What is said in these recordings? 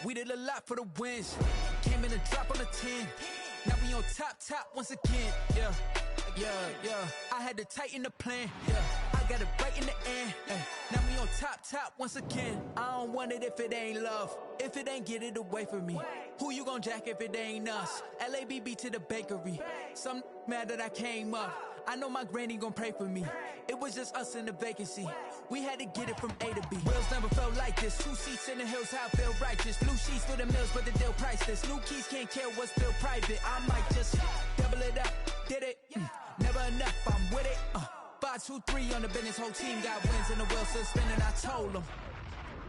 We did a lot for the wins. Came in a drop on the 10. Now we on top once again. Yeah. I had to tighten the plan. Yeah. I got it right in the end. Now we on top once again. I don't want it if it ain't love. If it ain't, get it away from me. Who you gon' jack if it ain't us? LABB to the bakery. Some mad that I came up. I know my granny gon' pray for me. It was just us in the vacancy. We had to get it from A to B. Wheels never felt like this. 2 seats in the hills, how I feel righteous. Blue sheets for the mills, but the deal priceless. New keys can't care what's still private. I might just double it up. Did it? Never enough, I'm with it. 5, 2, 3 on the business. Whole team got wins and the wheels still spinning. I told them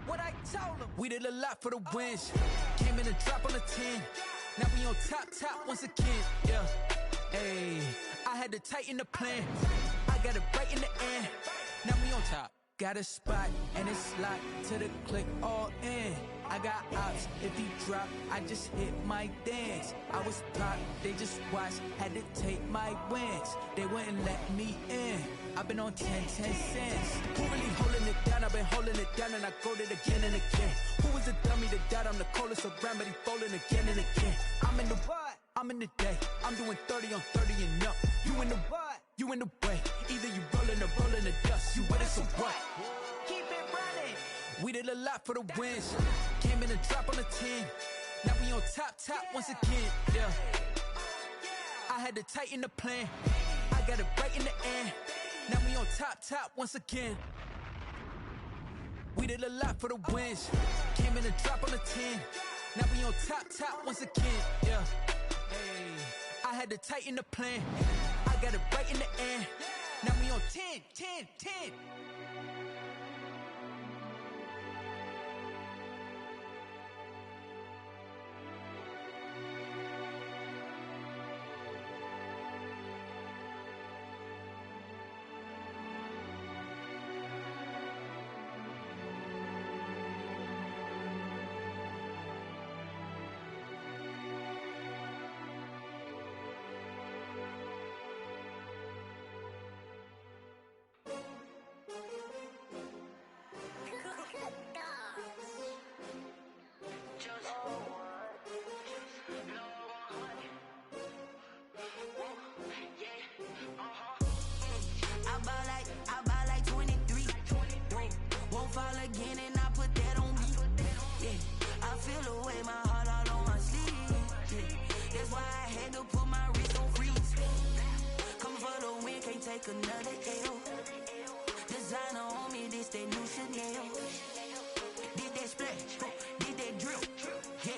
what I told them. We did a lot for the wins. Came in a drop on the 10. Now we on top once again. Yeah. Hey, I had to tighten the plan. I got it right in the end. Now we on top. Got a spot and it's locked to the click all in. I got ops, if he drop, I just hit my dance. I was top, they just watched, had to take my wins. They wouldn't let me in. I've been on 10 cents. Who really holding it down? I've been holding it down and I go it again and again. Who was the dummy that died? I'm the coldest around, but he folding again and again. I'm in the what? I'm in the day. I'm doing 30 on 30 and up. You in the what? You in the way. Either you rolling or rolling the dust. You with us or what? Keep it running. We did a lot for the wins. Came in a drop on the 10. Now we on top once again. Yeah. I had to tighten the plan. I got it right in the end. Now we on top once again. We did a lot for the wins. Came in a drop on the 10. Now we on top once again. Yeah. Hey, I had to tighten the plan. I got it right in the end. Now we on 10. Another L. Designer on me, this that new Chanel. Did that splash, did that drill. Yeah,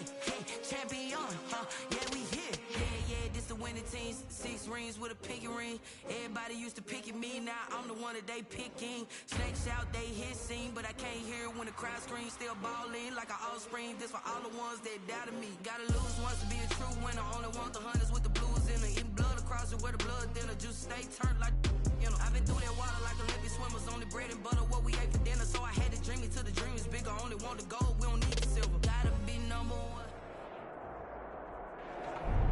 champion, yeah, we here. Yeah, this the winning team. 6 rings with a pinky ring. Everybody used to pick at me, now I'm the one that they picking. Snakes out, they hit scene, but I can't hear it when the crowd screams. Still balling like an offspring. This for all the ones that doubted me. Gotta lose once to be a true winner. Only want the hunters with the blues in it. Eating blood across it where the blood thinner. Just stay turned like, you know. I've been through that water like Olympic swimmers. Only bread and butter, what we ate for dinner. So I had to dream it till the dream is bigger. Only want the gold, we don't need the silver. Gotta be number one.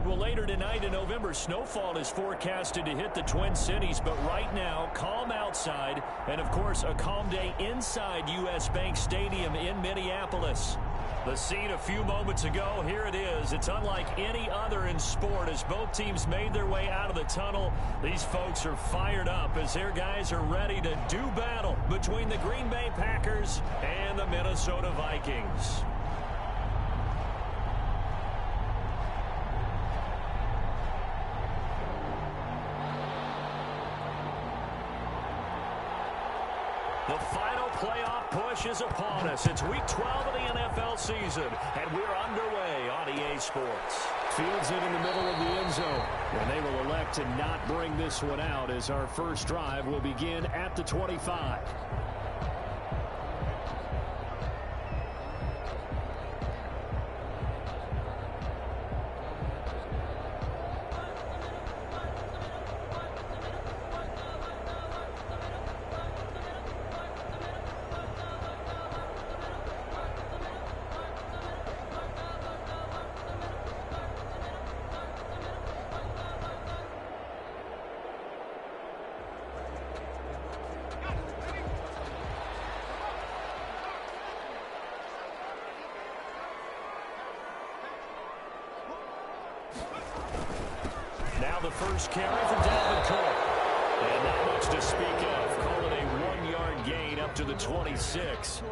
Well, later tonight in November, snowfall is forecasted to hit the Twin Cities, but right now, calm outside, and of course, a calm day inside U.S. Bank Stadium in Minneapolis. The scene a few moments ago, here it is. It's unlike any other in sport as both teams made their way out of the tunnel. These folks are fired up as their guys are ready to do battle between the Green Bay Packers and the Minnesota Vikings. The final playoff push is upon us. It's week 12 of the NFL season, and we're underway on EA Sports. Fields it in the middle of the end zone, and they will elect to not bring this one out as our first drive will begin at the 25. Now the first carry for Dalvin Cook. And not much to speak of. Call it a 1-yard gain up to the 26.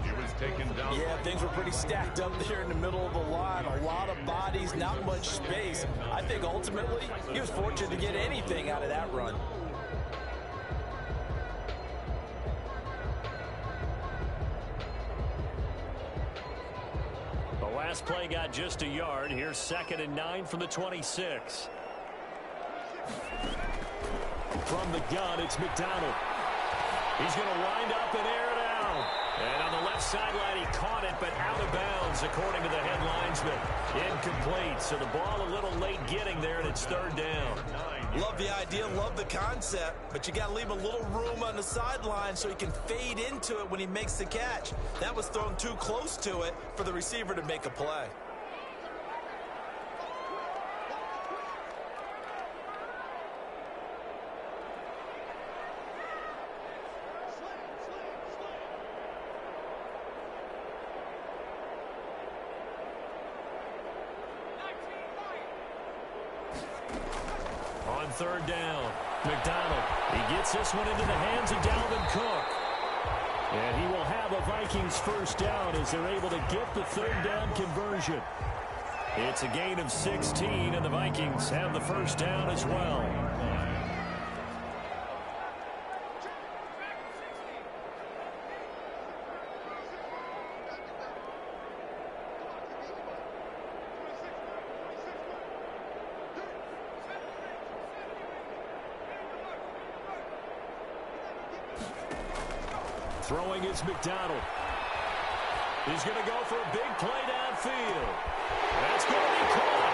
He was taken down. Yeah, things were pretty stacked up there in the middle of the line. A lot of bodies, not much space. I think ultimately he was fortunate to get anything out of that run. The last play got just a yard. Here's 2nd and 9 from the 26. From the gun, it's McDonald. He's going to wind up and air it out. And on the left sideline, he caught it, but out of bounds, according to the head linesman. Incomplete, so the ball a little late getting there, and it's 3rd down. Love the idea, love the concept, but you got to leave a little room on the sideline so he can fade into it when he makes the catch. That was thrown too close to it for the receiver to make a play. On 3rd down, McDonald. He gets this one into the hands of Dalvin Cook. And he will have a Vikings first down as they're able to get the 3rd down conversion. It's a gain of 16, and the Vikings have the first down as well. Throwing is McDonald. He's going to go for a big play downfield. That's going to be caught.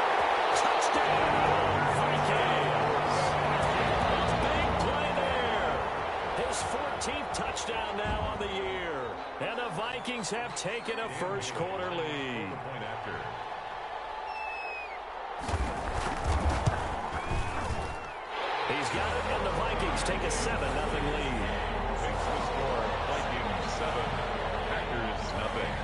Touchdown, Vikings. A big play there. His 14th touchdown now on the year. And the Vikings have taken a first-quarter lead. He's got it, and the Vikings take a 7-0 lead. Score, Vikings 7, Packers nothing.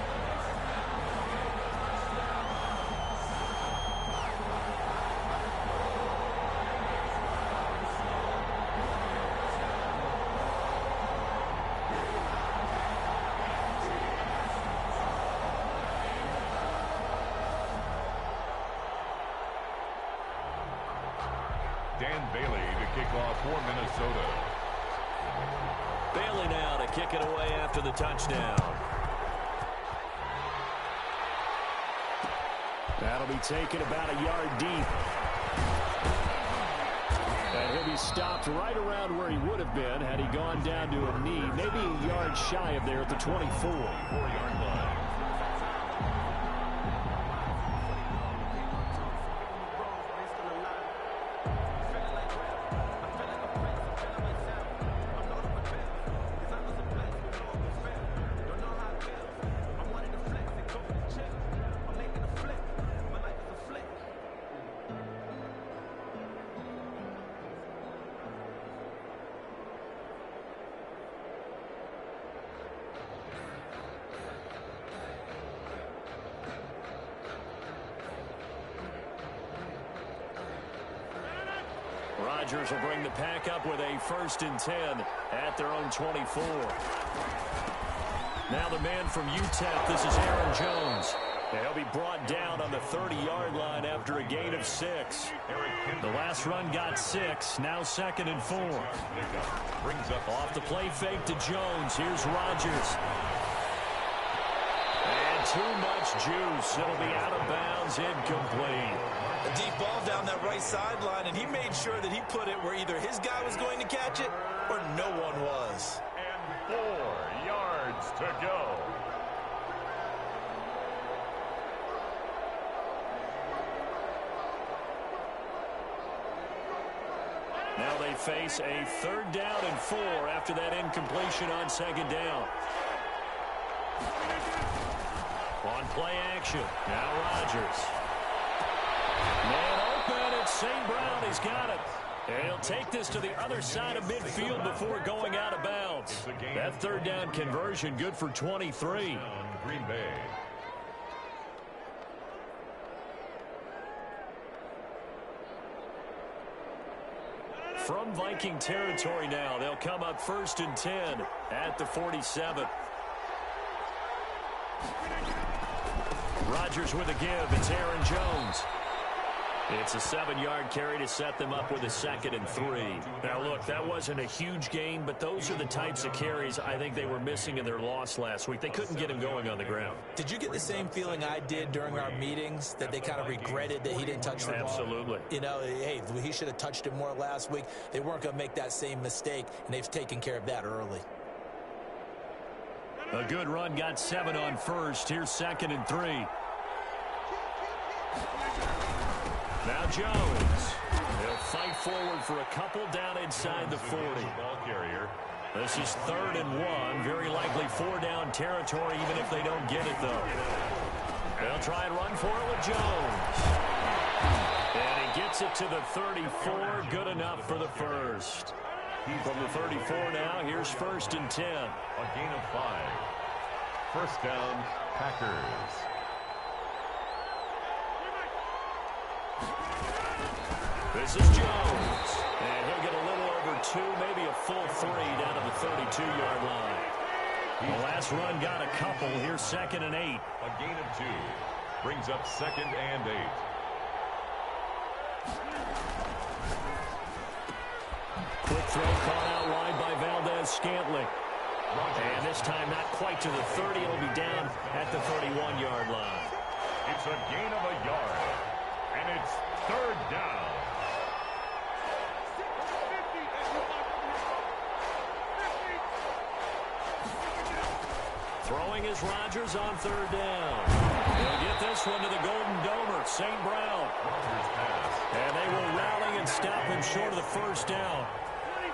Dan Bailey to kick off for Minnesota. Bailey now to kick it away after the touchdown. That'll be taken about a yard deep. And he'll be stopped right around where he would have been had he gone down to a knee, maybe a yard shy of there at the 24. 4-yard line. Rodgers will bring the pack up with a 1st and 10 at their own 24. Now the man from UTEP, this is Aaron Jones. And he'll be brought down on the 30-yard line after a gain of 6. The last run got 6, now 2nd and 4. Brings up off the play fake to Jones. Here's Rodgers. And too much juice. It'll be out of bounds, incomplete. A deep ball down that right sideline, and he made sure that he put it where either his guy was going to catch it or no one was. and 4 yards to go. Now they face a 3rd down and 4 after that incompletion on 2nd down. On play action. Now Rodgers. Man open. It's St. Brown. He's got it. And he'll take this to the other side of midfield before going out of bounds. That 3rd down conversion good for 23. Green Bay. From Viking territory now, they'll come up 1st and 10 at the 47. Rodgers with a give. It's Aaron Jones. It's a 7-yard carry to set them up with a 2nd and 3. Now, look, that wasn't a huge gain, but those are the types of carries I think they were missing in their loss last week. They couldn't get him going on the ground. Did you get the same feeling I did during our meetings, that they kind of regretted that he didn't touch the ball? Absolutely. You know, hey, he should have touched it more last week. They weren't going to make that same mistake, and they've taken care of that early. A good run, got 7 on first. Here's 2nd and 3. Now Jones. He'll fight forward for a couple down inside the 40. Ball carrier. This is 3rd and 1. Very likely 4-down territory, even if they don't get it, though. They'll try and run for it with Jones. And he gets it to the 34. Good enough for the first. From the 34 now, here's 1st and 10. A gain of 5. First down, Packers. This is Jones. And he'll get a little over 2, maybe a full 3 down to the 32-yard line. The last run got a couple. Here's 2nd and 8. A gain of 2. Brings up 2nd and 8. Quick throw caught out wide by Valdez-Scantling. And this time not quite to the 30. It'll be down at the 31-yard line. It's a gain of a yard. And it's 3rd down. Throwing is Rodgers on 3rd down. He'll get this one to the Golden Domer, St. Brown. And they will rally and stop him short of the 1st down.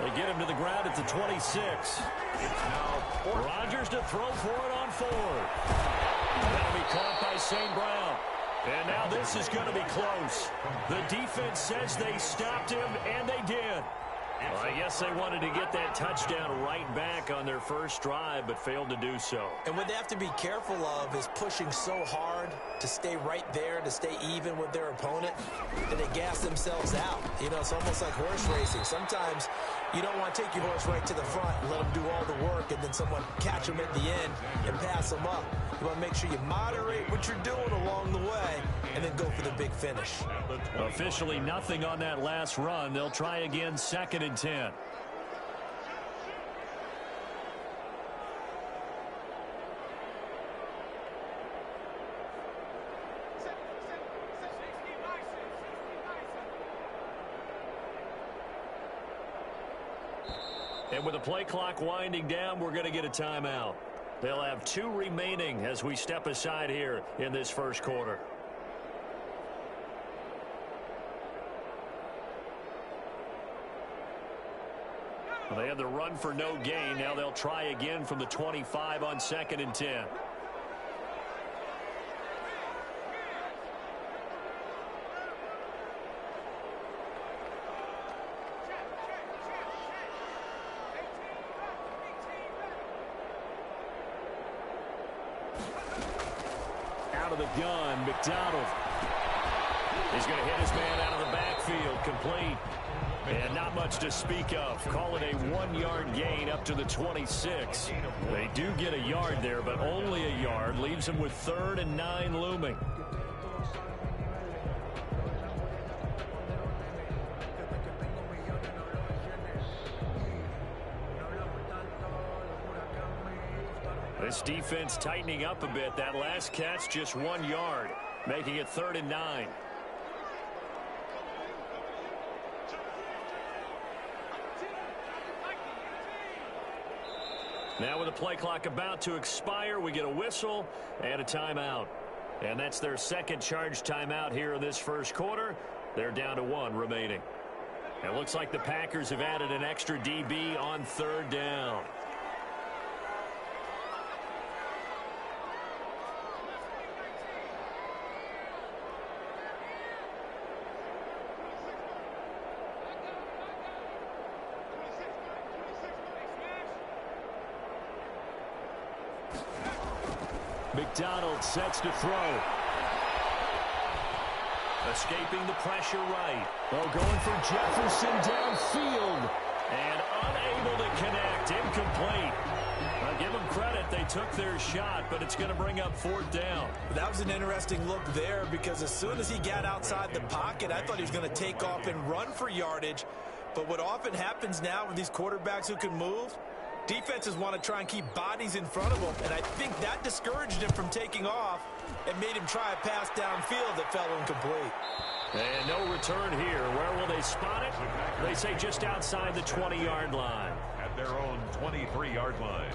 They get him to the ground at the 26. Rodgers to throw for it on 4th. That'll be caught by St. Brown. And now this is going to be close. The defense says they stopped him, and they did. Well, I guess they wanted to get that touchdown right back on their first drive, but failed to do so. And what they have to be careful of is pushing so hard to stay right there, to stay even with their opponent, that they gas themselves out. You know, it's almost like horse racing. Sometimes you don't want to take your horse right to the front and let them do all the work, and then someone catch them at the end and pass them up. You want to make sure you moderate what you're doing along the way and then go for the big finish. Officially nothing on that last run. They'll try again, 2nd and 10. And with the play clock winding down, we're going to get a timeout. They'll have 2 remaining as we step aside here in this first quarter. Well, they had the run for no gain. Now they'll try again from the 25 on 2nd and 10. Out of the gun, McDonald. He's going to hit his man out of the backfield, complete. And not much to speak of. Call it a 1-yard gain up to the 26. They do get a yard there, but only a yard. Leaves them with 3rd and 9 looming. This defense tightening up a bit. That last catch, just 1 yard, making it 3rd and 9. Now with the play clock about to expire, we get a whistle and a timeout. And that's their 2nd charge timeout here in this first quarter. They're down to 1 remaining. It looks like the Packers have added an extra DB on 3rd down. McDonald sets to throw. Escaping the pressure right. Oh, going for Jefferson downfield. And unable to connect. Incomplete. I'll give them credit. They took their shot, but it's going to bring up 4th down. That was an interesting look there because as soon as he got outside the pocket, I thought he was going to take off and run for yardage. But what often happens now with these quarterbacks who can move, defenses want to try and keep bodies in front of them, and I think that discouraged him from taking off and made him try a pass downfield that fell incomplete. And no return here. Where will they spot it? They say just outside the 20-yard line. At their own 23-yard line.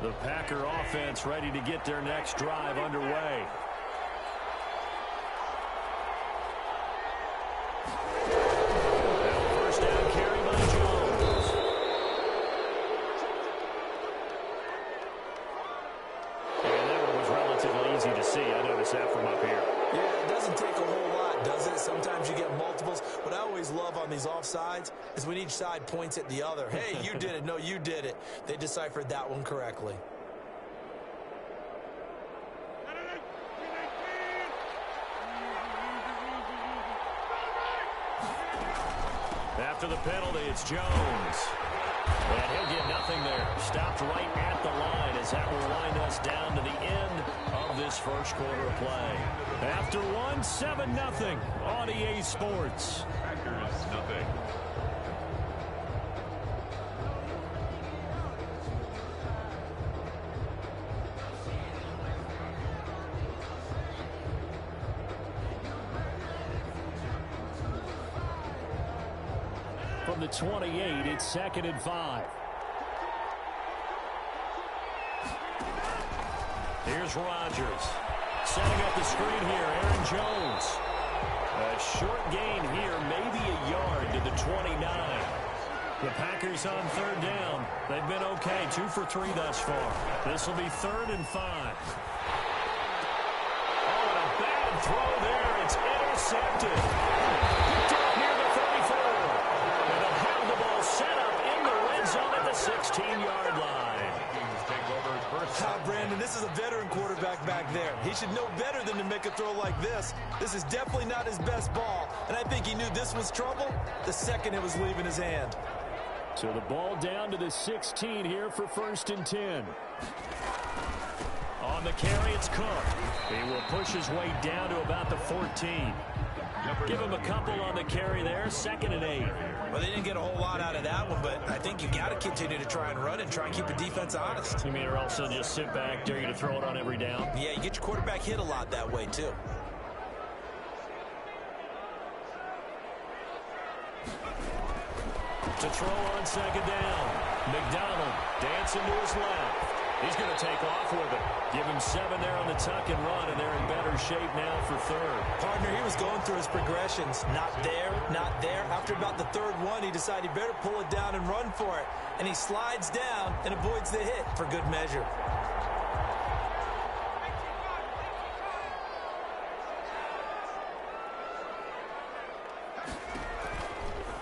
The Packer offense ready to get their next drive underway. First down carry by Jones. And that one was relatively easy to see. I noticed that from up here. Yeah, it doesn't take a whole lot, does it? Sometimes you get multiples. What I always love on these offsides is when each side points at the other. Hey, you did it. No, you did it. They deciphered that one correctly. After the penalty, it's Jones. And he'll get nothing there. Stopped right at the line as that will wind us down to the end of this first quarter of play. After one, 7-0 on EA Sports. Packers, nothing. From the 28, it's 2nd and 5. Here's Rodgers. Setting up the screen here, Aaron Jones. A short gain here, maybe a yard to the 29. The Packers on 3rd down. They've been okay, 2 for 3 thus far. This will be 3rd and 5. Oh, and a bad throw there. It's intercepted. Picked up near the 34. And they'll have the ball set up in the red zone at the 16-yard line. Brandon, this is a veteran quarterback back there. He should know better than to make a throw like this. This is definitely not his best ball, and I think he knew this was trouble the second it was leaving his hand. So the ball down to the 16 here for 1st and 10. On the carry, it's Cook. He will push his way down to about the 14. Give him a couple on the carry there, 2nd and 8. Well, they didn't get a whole lot out of that one, but I think you got to continue to try and run and try and keep the defense honest. You mean, or also just sit back, dare you to throw it on every down? Yeah, you get your quarterback hit a lot that way, too. To throw on 2nd down. McDonald dancing to his left. He's going to take off with it. Give him 7 there on the tuck and run, and they're in better shape now for 3rd. Partner, he was going through his progressions. Not there, not there. After about the 3rd one, he decided he better pull it down and run for it. And he slides down and avoids the hit for good measure.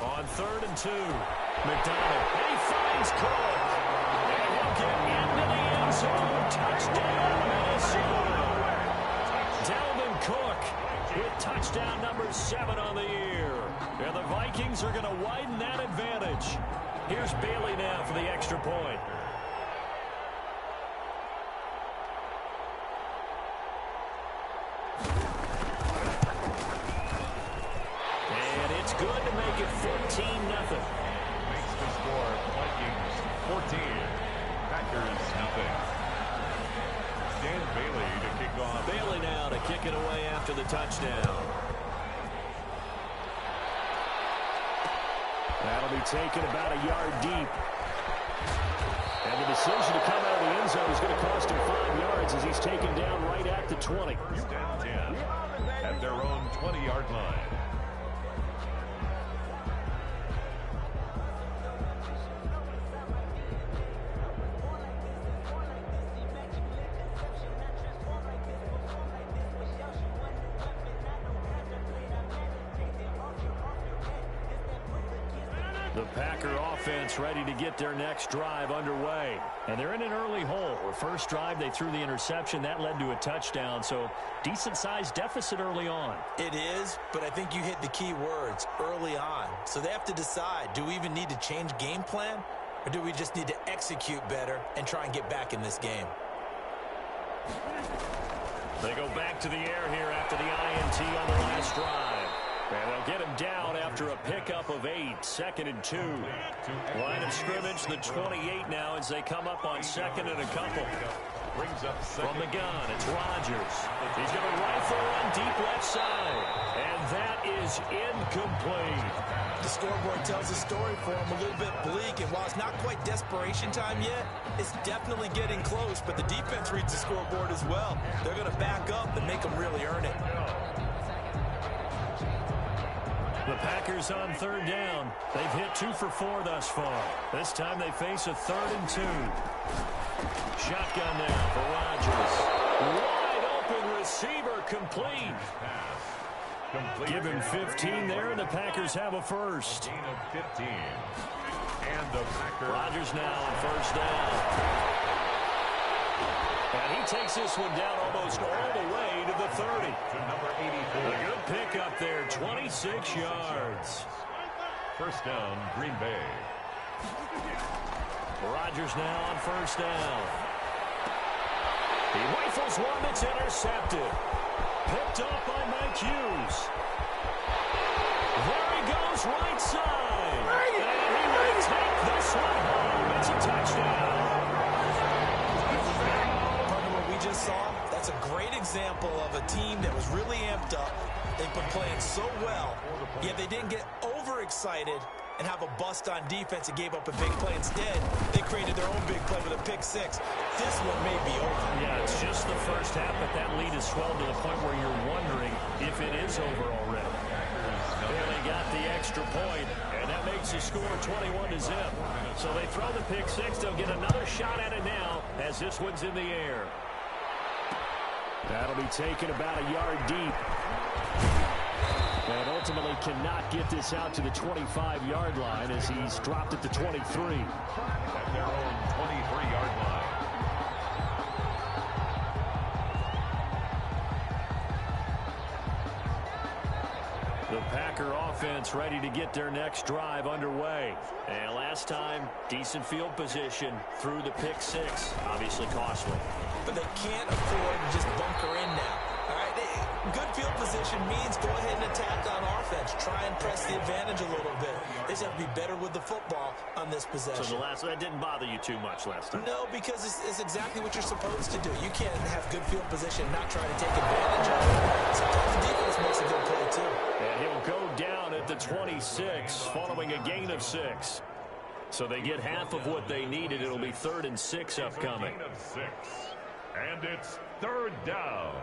On 3rd and 2, McDonald. He finds Cook. And he'll get into the end zone. Touchdown, Minnesota. Dalvin Cook with touchdown number 7 on the year. And the Vikings are going to widen that advantage. Here's Bailey now for the extra point. And it's good to make it 14-0. Makes the score Vikings 14. Packers nothing. Dan Bailey to kick off. Bailey now to kick it away after the touchdown. That'll be taken about a yard deep. And the decision to come out of the end zone is going to cost him 5 yards as he's taken down right at the 20. 10 at their own 20-yard line. The Packer offense ready to get their next drive underway. And they're in an early hole. The first drive, they threw the interception. That led to a touchdown. So decent-sized deficit early on. It is, but I think you hit the key words, early on. So they have to decide, do we even need to change game plan? Or do we just need to execute better and try and get back in this game? They go back to the air here after the INT on the last drive. And they'll get him down after a pickup of 8, 2nd and 2. Line of scrimmage, the 28 now as they come up on 2nd and a couple. From the gun, it's Rodgers. He's going to rifle one deep left side. And that is incomplete. The scoreboard tells a story for him, a little bit bleak. And while it's not quite desperation time yet, it's definitely getting close. But the defense reads the scoreboard as well. They're going to back up and make them really earn it. The Packers on 3rd down. They've hit 2 for 4 thus far. This time they face a 3rd and 2. Shotgun now for Rodgers. Wide open receiver, complete. Give him 15 there, and the Packers have a first. Gain of 15. And the Packers. Rodgers now on 1st down. And he takes this one down almost all the way to the 30. To number 84. A good pickup there, 26 yards. First down, Green Bay. Rodgers now on 1st down. He rifles one that's intercepted. Picked up by Mike Hughes. There he goes, right side. And he will take this one home. It's a touchdown. Partner, what we just saw, that's a great example of a team that was really amped up. They've been playing so well, yet they didn't get overexcited and have a bust on defense and gave up a big play. Instead, they created their own big play with a pick 6. This one may be over. Yeah, it's just the first half, but that lead is swelled to the point where you're wondering if it is over already. They got the extra point, and that makes the score 21-0. So they throw the pick 6. They'll get another shot at it now as this one's in the air. That'll be taken about a yard deep. And ultimately cannot get this out to the 25-yard line as he's dropped at the 23. At their own 23-yard line. The Packer offense ready to get their next drive underway. And last time, decent field position through the pick 6. Obviously costly. But they can't afford to just bunker in now. All right, good field position means go ahead and attack on offense. Try and press the advantage a little bit. They just have to be better with the football on this possession. So that didn't bother you too much last time? No, because it's exactly what you're supposed to do. You can't have good field position and not try to take advantage of it. Sometimes the defense makes a good play, too. And he'll go down at the 26 following a gain of 6. So they get half of what they needed. It'll be 3rd and 6 upcoming. Gain of 6. And it's 3rd down.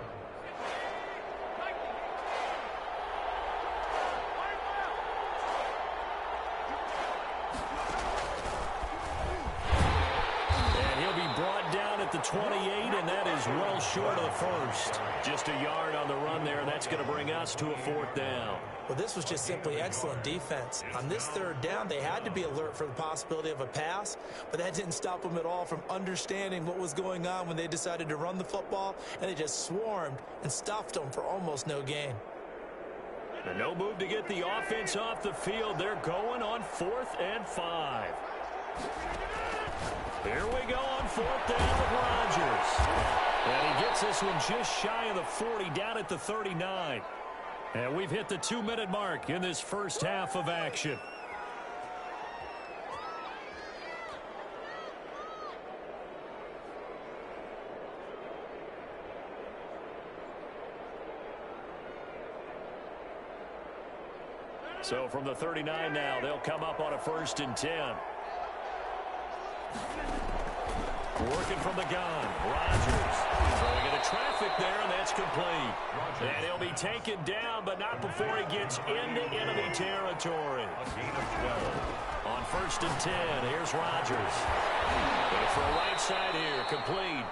At the 28, and that is well short of the first. Just a yard on the run there, and that's going to bring us to a 4th down. Well, this was just simply excellent defense. On this 3rd down, they had to be alert for the possibility of a pass, but that didn't stop them at all from understanding what was going on when they decided to run the football, and they just swarmed and stuffed them for almost no gain. And no move to get the offense off the field. They're going on 4th and 5. Here we go on 4th down with Rodgers. And he gets this one just shy of the 40, down at the 39. And we've hit the 2-minute mark in this first half of action. So from the 39 now, they'll come up on a 1st and 10. Working from the gun, Rodgers throwing into traffic there, and that's complete. And he'll be taken down, but not before he gets into enemy territory. On 1st and 10, here's Rodgers. Going for a right side here, complete.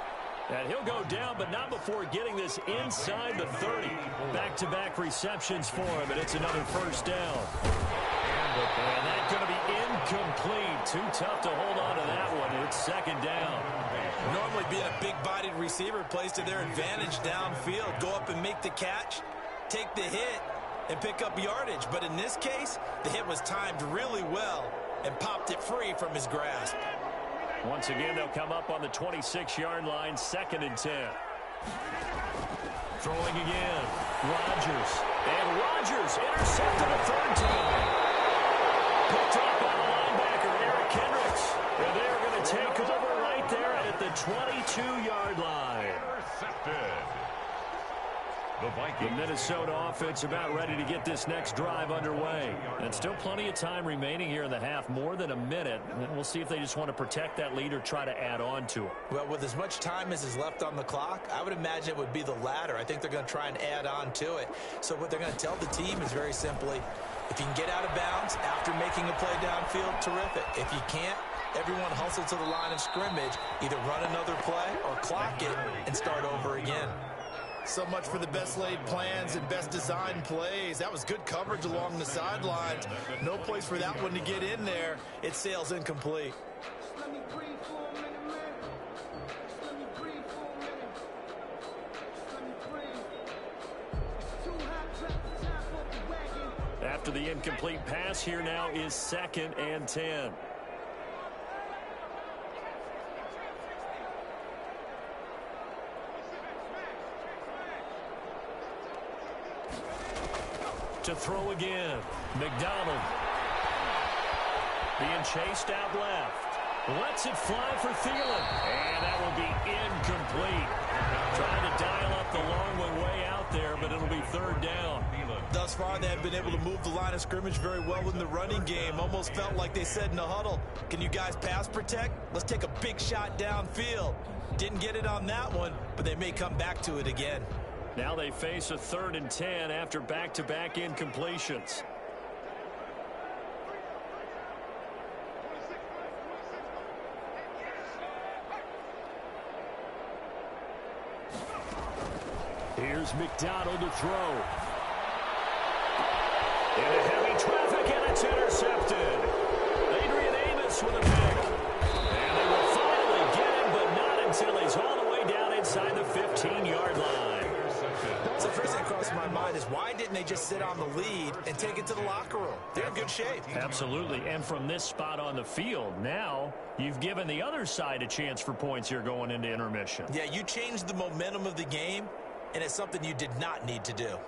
And he'll go down, but not before getting this inside the 30. Back-to-back receptions for him, and it's another 1st down. And that's going to be Incomplete. Too tough to hold on to that one. It's second down. Normally being a big-bodied receiver plays to their advantage downfield. Go up and make the catch, take the hit, and pick up yardage. But in this case, the hit was timed really well and popped it free from his grasp. Once again, they'll come up on the 26-yard line, 2nd and 10. Throwing again. Rodgers. And Rodgers intercepted a third time. Picked up by the linebacker, Eric Kendricks. And they're going to take over right there at the 22-yard line. Intercepted. The Minnesota offense about ready to get this next drive underway. And still plenty of time remaining here in the half, more than a minute. And we'll see if they just want to protect that lead or try to add on to it. Well, with as much time as is left on the clock, I would imagine it would be the latter. I think they're going to try and add on to it. So what they're going to tell the team is very simply, if you can get out of bounds after making a play downfield, terrific. If you can't, everyone hustle to the line of scrimmage, either run another play or clock it and start over again. So much for the best laid plans and best designed plays. That was good coverage along the sidelines. No place for that one to get in there. It sails incomplete. After the incomplete pass, here now is 2nd and 10. To throw again. McDonald. Being chased out left. Lets it fly for Thielen. And that will be incomplete. Trying to dial up the long way out there, but it'll be 3rd down. Thus far, they have been able to move the line of scrimmage very well in the running game. Almost felt like they said in the huddle, can you guys pass protect? Let's take a big shot downfield. Didn't get it on that one, but they may come back to it again. Now they face a 3rd and 10 after back-to-back incompletions. Here's McDonald to throw. Into heavy traffic, and it's intercepted. Adrian Amos with a pick. And they will finally get him, but not until he's all the way down inside the 15-yard line. So first thing that crossed my mind is why didn't they just sit on the lead and take it to the locker room? They're in good shape. Absolutely, and from this spot on the field, now you've given the other side a chance for points here going into intermission. Yeah, you changed the momentum of the game, and it's something you did not need to do.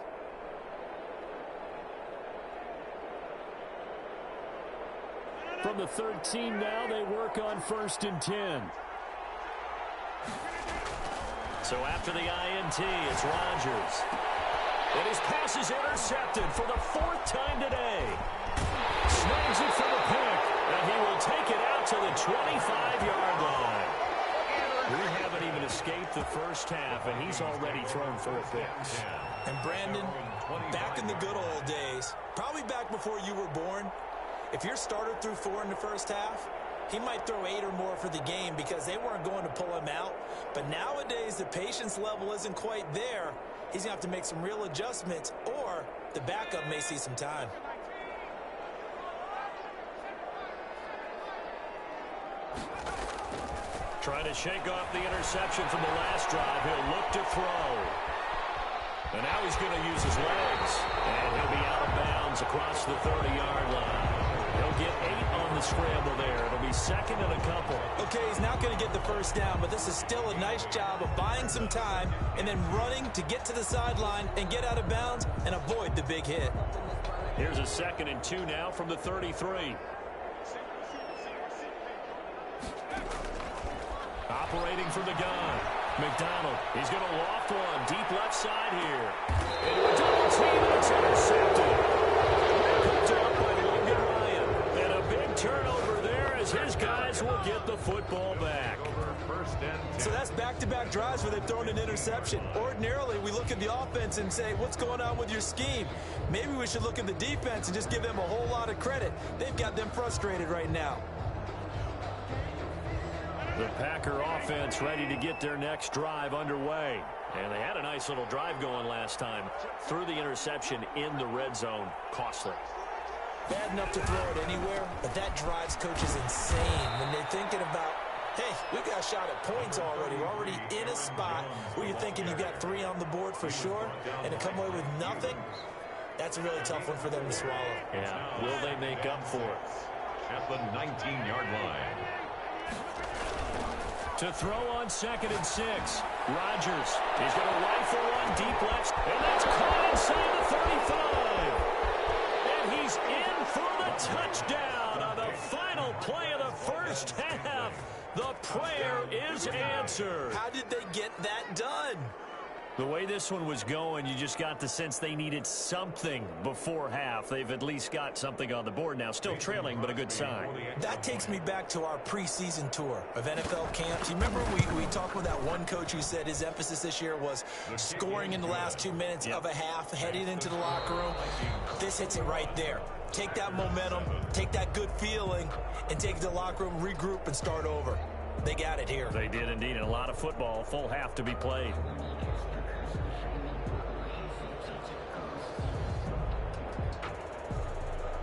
From the 13 now, they work on 1st and 10. So after the INT, it's Rodgers. And his pass is intercepted for the 4th time today. Snags it for the pick, and he will take it out to the 25-yard line. We haven't even escaped the first half, and he's already thrown 4 picks. And Brandon, back in the good old days, probably back before you were born, if your starter threw 4 in the first half, he might throw 8 or more for the game because they weren't going to pull him out. But nowadays, the patience level isn't quite there. He's going to have to make some real adjustments, or the backup may see some time. Trying to shake off the interception from the last drive. He'll look to throw. And now he's going to use his legs. And he'll be out of bounds across the 30-yard line. He'll get 8 on the scramble there. It'll be 2nd and a couple. Okay, he's not going to get the first down, but this is still a nice job of buying some time and then running to get to the sideline and get out of bounds and avoid the big hit. Here's a 2nd and 2 now from the 33. Operating from the gun. McDonald, he's going to loft one deep left side here. Into a double team, and it's intercepted. Picked up by Logan Ryan. And a big turnover there as his guys will get the football back. So that's back-to-back drives where they've thrown an interception. Ordinarily, we look at the offense and say, what's going on with your scheme? Maybe we should look at the defense and just give them a whole lot of credit. They've got them frustrated right now. The Packer offense ready to get their next drive underway. And they had a nice little drive going last time. Threw the interception in the red zone. Costly. Bad enough to throw it anywhere, but that drives coaches insane when they're thinking about, hey, we got a shot at points already. We're already in a spot where you're thinking you got 3 on the board for sure, and to come away with nothing, that's a really tough one for them to swallow. Yeah, will they make up for it? At the 19-yard line. To throw on 2nd and 6. Rodgers is going to rifle one deep left, and that's caught inside the 35. And he's in for the touchdown on the final play of the first half. The prayer is answered. How did they get that done? The way this one was going, you just got the sense they needed something before half. They've at least got something on the board now. Still trailing, but a good sign. That takes me back to our preseason tour of NFL camps. You remember we talked with that one coach who said his emphasis this year was scoring in the last 2 minutes of a half, heading into the locker room. This hits it right there. Take that momentum, take that good feeling, and take it to the locker room, regroup, and start over. They got it here. They did indeed, and a lot of football, full half to be played.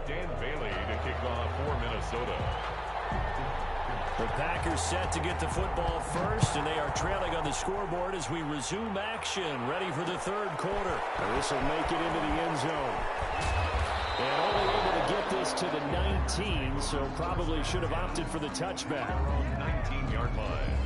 Dan Bailey to kick off for Minnesota. The Packers set to get the football first, and they are trailing on the scoreboard as we resume action, ready for the third quarter. And this will make it into the end zone. And only able to get this to the 19, so probably should have opted for the touchback. 19-yard line.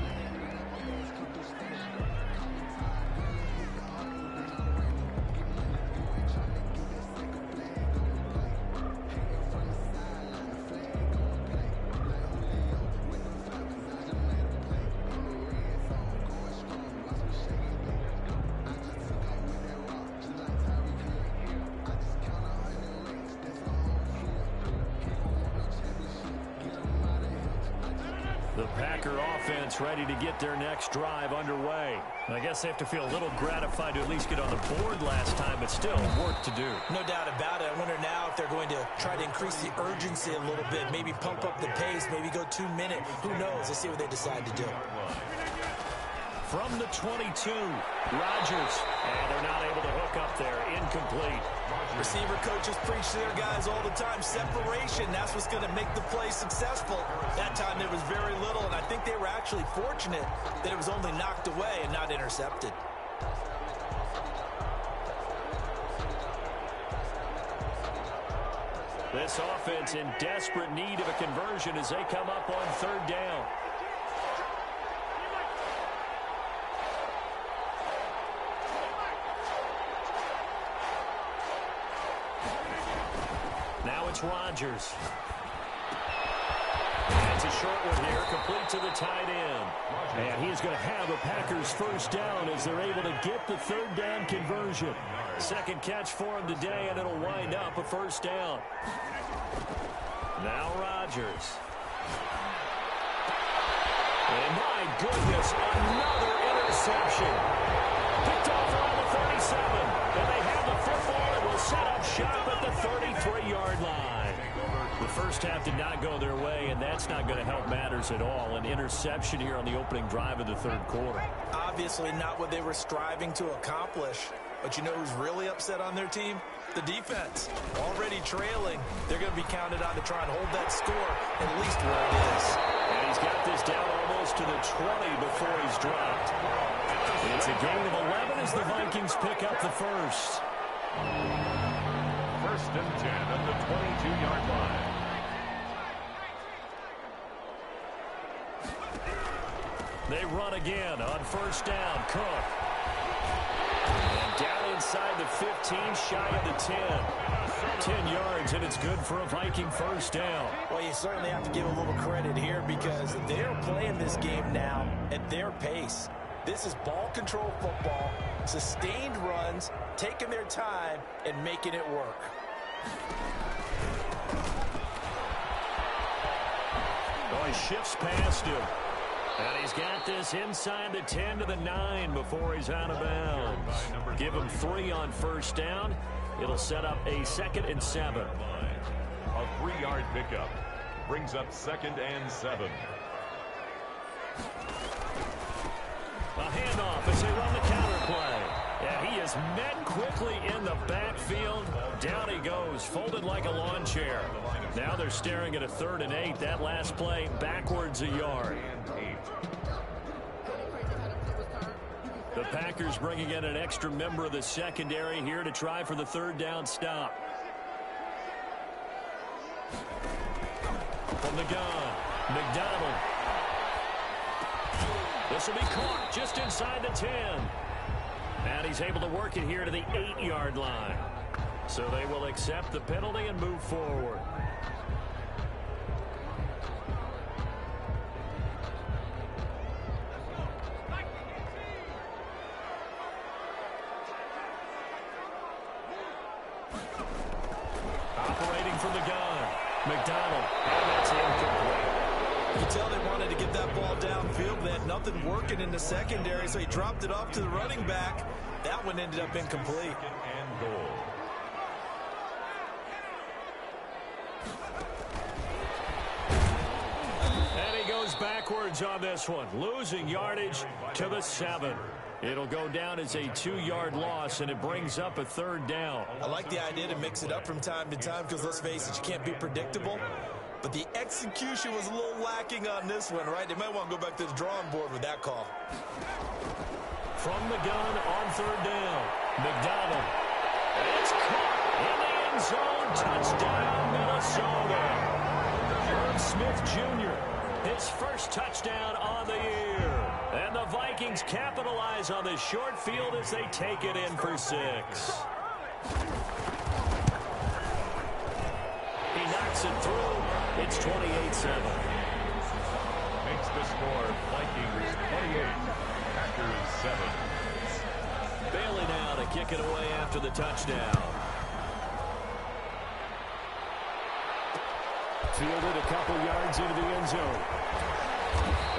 The Packer offense ready to get their next drive underway. I guess they have to feel a little gratified to at least get on the board last time, but still work to do. No doubt about it. I wonder now if they're going to try to increase the urgency a little bit, maybe pump up the pace, maybe go 2 minute. Who knows? Let's see what they decide to do. From the 22, Rodgers. And they're not able to hook up there. Incomplete. Receiver coaches preach to their guys all the time. Separation, that's what's going to make the play successful. That time there was very little, and I think they were actually fortunate that it was only knocked away and not intercepted. This offense in desperate need of a conversion as they come up on 3rd down. Now it's Rodgers. That's a short one here, complete to the tight end. And he is going to have a Packers first down as they're able to get the 3rd down conversion. Second catch for him today, and it'll wind up a first down. Now Rodgers. And my goodness, another interception. Picked off around the 37. And they have the football and will set up shop at the 33-yard line. The first half did not go their way, and that's not going to help matters at all. An interception here on the opening drive of the 3rd quarter. Obviously not what they were striving to accomplish. But you know who's really upset on their team? The defense. Already trailing. They're going to be counted on to try and hold that score at least where it is. And he's got this down almost to the 20 before he's dropped. It's a gain of 11 as the Vikings pick up the first. 1st and 10 at the 22-yard line. They run again on 1st down. Cook. And down inside the 15, shy of the 10. 10 yards, and it's good for a Viking first down. Well, you certainly have to give a little credit here because they're playing this game now at their pace. This is ball control football, sustained runs, taking their time, and making it work. Oh, he shifts past him. And he's got this inside the 10 to the 9 before he's out of bounds. Give him 3 on 1st down. It'll set up a 2nd and 7. A 3-yard pickup brings up 2nd and 7. A handoff as they run the counter play. And he is met quickly in the backfield. Down he goes, folded like a lawn chair. Now they're staring at a 3rd and 8. That last play, backwards a yard. The Packers bringing in an extra member of the secondary here to try for the 3rd down stop. From the gun, McDonald. This will be caught just inside the 10. And he's able to work it here to the 8-yard line. So they will accept the penalty and move forward. Operating from the gun, McDonald. And that's incomplete. You can tell they wanted to get that ball downfield. They had nothing working in the secondary, so he dropped it off to the running back. That one ended up incomplete. And goal. And he goes backwards on this one, losing yardage to the 7. It'll go down as a 2-yard loss, and it brings up a 3rd down. I like the idea to mix it up from time to time because, let's face it, you can't be predictable. But the execution was a little lacking on this one, right? They might want to go back to the drawing board with that call. From the gun on 3rd down, McDonald. It's caught in the end zone. Touchdown, Minnesota. Herb Smith Jr., his first touchdown on the year. And the Vikings capitalize on this short field as they take it in for 6. He knocks it through. It's 28-7. Makes the score Vikings 28, Packers 7. Bailey now to kick it away after the touchdown. Fielded a couple yards into the end zone.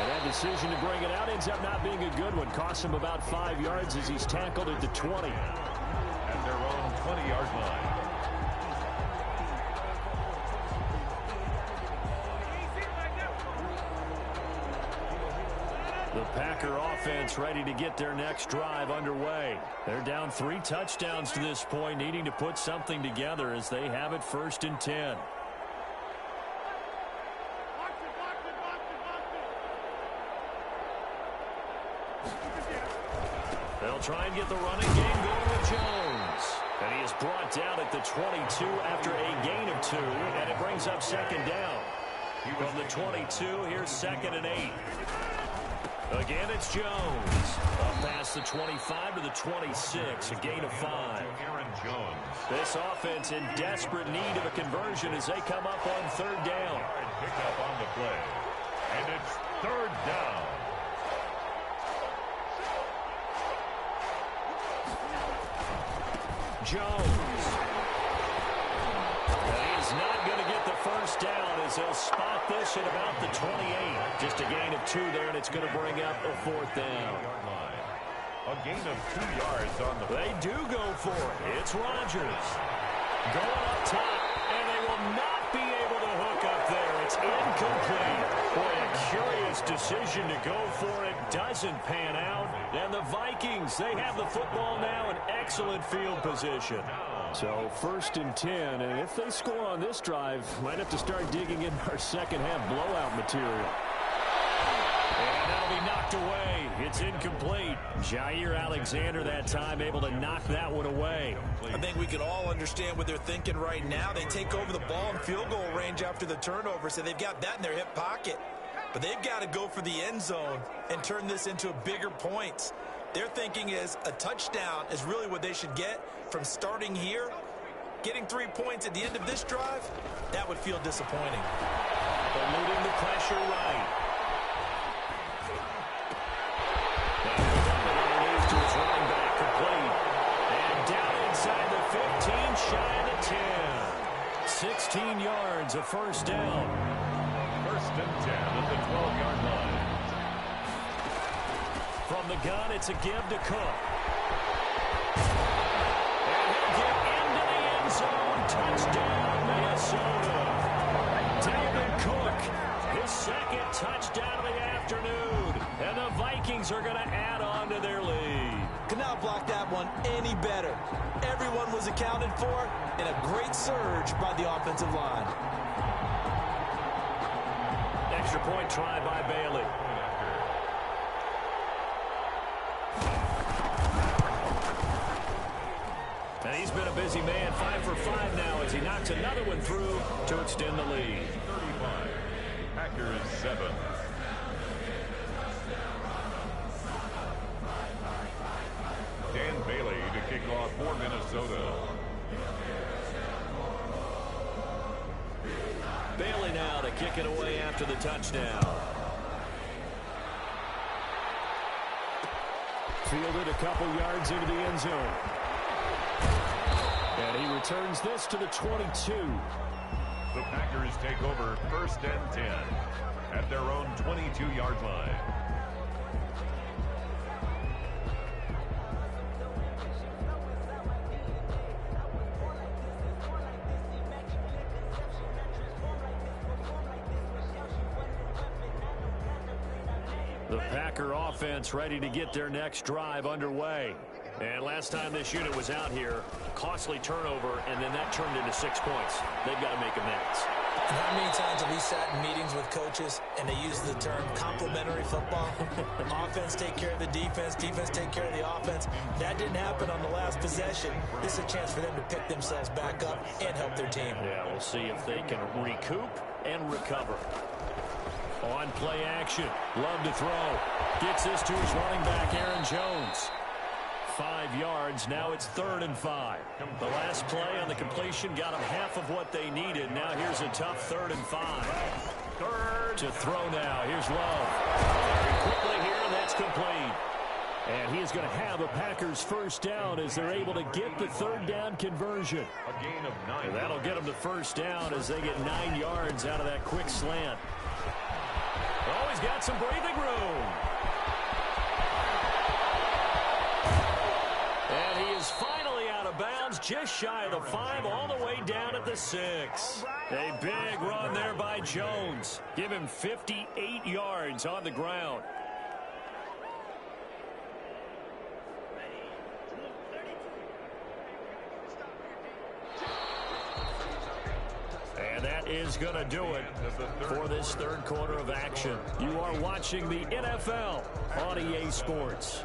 And that decision to bring it out ends up not being a good one. Costs him about 5 yards as he's tackled at the 20. At their own 20-yard line. The Packer offense ready to get their next drive underway. They're down 3 touchdowns to this point, needing to put something together as they have it 1st and 10. They'll try and get the running game going with Jones. And he is brought down at the 22 after a gain of 2, and it brings up 2nd down. From the 22, here's 2nd and 8. Again, it's Jones. Up past the 25 to the 26, a gain of 5. This offense in desperate need of a conversion as they come up on 3rd down. Pick up on the play. And it's 3rd down. Jones. And he is not going to get the 1st down as they'll spot this at about the 28. Just a gain of 2 there, and it's going to bring up a 4th down. A gain of 2 yards on the play. They do go for it. It's Rodgers. Going up top, and they will not be able to hook up there. It's incomplete. Boy, a curious decision to go for it. Doesn't pan out. And the Vikings, they have the football now in excellent field position. So 1st and 10, and if they score on this drive, might have to start digging in our second half blowout material. And that'll be knocked away. It's incomplete. Jair Alexander that time able to knock that one away. I think we can all understand what they're thinking right now. They take over the ball in field goal range after the turnover, so they've got that in their hip pocket. But they've got to go for the end zone and turn this into bigger points. Their thinking is a touchdown is really what they should get from starting here. Getting 3 points at the end of this drive, that would feel disappointing. Eluding the pressure right. Underneath to his running back, complete. And down inside the 15, shy of the 10. 16 yards, a 1st down. 1st and 10 at the 12-yard line. From the gun, it's a give to Cook. And he'll get into the end zone. Touchdown, Minnesota. David Cook, his 2nd touchdown of the afternoon. And the Vikings are going to add on to their lead. could not block that one any better. Everyone was accounted for, and a great surge by the offensive line. Extra point try by Bailey. And he's been a busy man, 5 for 5 now as he knocks another one through to extend the lead. 35, Packers 7. Dan Bailey to kick off for Minnesota. Bailey now to kick it away after the touchdown. Fielded a couple yards into the end zone. And he returns this to the 22. The Packers take over 1st and 10 at their own 22-yard line. The Packer offense ready to get their next drive underway. And last time this unit was out here, costly turnover, and then that turned into 6 points. They've got to make amends. And how many times have we sat in meetings with coaches and they use the term complementary football? Offense take care of the defense, defense take care of the offense. That didn't happen on the last possession. This is a chance for them to pick themselves back up and help their team. Yeah, we'll see if they can recoup and recover. On play action, Love to throw. Gets this to his running back, Aaron Jones. 5 yards, now it's 3rd and 5. The last play on the completion got them half of what they needed. Now here's a tough 3rd and 5. Third to throw now. Here's Love. Very quickly here, and that's complete. And he is going to have a Packers first down as they're able to get the 3rd down conversion. A gain of 9. And that'll get them the first down as they get 9 yards out of that quick slant. Oh, he's got some breathing room. And he is finally out of bounds, just shy of the 5, all the way down at the 6. A big run there by Jones. Give him 58 yards on the ground. And that is going to do it for this 3rd quarter of action. You are watching the NFL on EA Sports.